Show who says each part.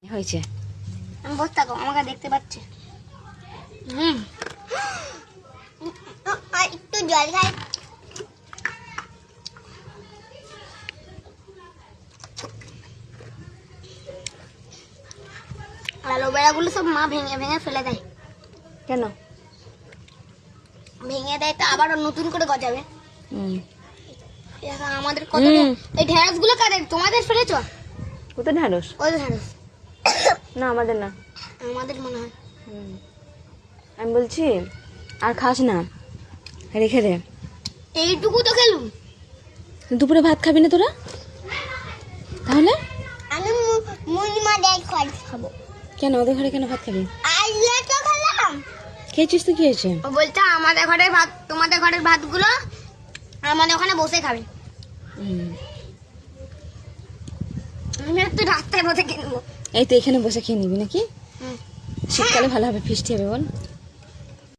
Speaker 1: হয়েছে
Speaker 2: আমি বসে থাকো, আমাকে দেখতে পাচ্ছে। একটু জল খাই। অ্যালোভেরা গুলো সব মা ভেঙে ভেঙে ফেলে দেয়।
Speaker 1: কেন?
Speaker 2: ভেঙে দেয় তো আবার নতুন করে গজাবে। আমাদের কত এই ঢেঁড়স গুলো কাদের? তোমাদের ফেলেছ?
Speaker 1: কোথায় ঢ্যাঁড়স?
Speaker 2: ওই ঢেঁড়স
Speaker 1: না আমাদের না,
Speaker 2: আমাদের মনে হয়।
Speaker 1: আমি বলছি আর খাস না, রেখে দে।
Speaker 2: এইটুকু তো খেলুম।
Speaker 1: দুপুরে ভাত খাবি না তোরা? তাহলে
Speaker 2: আমি মুনিমা ডাই খাবো।
Speaker 1: কেন ওদের ঘরে কেন ভাত খাবি?
Speaker 2: আজ তো খেলাম।
Speaker 1: খেয়েছিস তো কি হয়েছে?
Speaker 2: ও বলছে আমাদের ঘরের ভাত, তোমাদের ঘরের ভাতগুলো আমাদের ওখানে বসে খাবে। আমি একটু রাস্তায় বসে কিনবো।
Speaker 1: এই তো এখানে বসে খেয়ে নিবি নাকি? শীতকালে ভালো হবে, ফিস্টি হবে বল।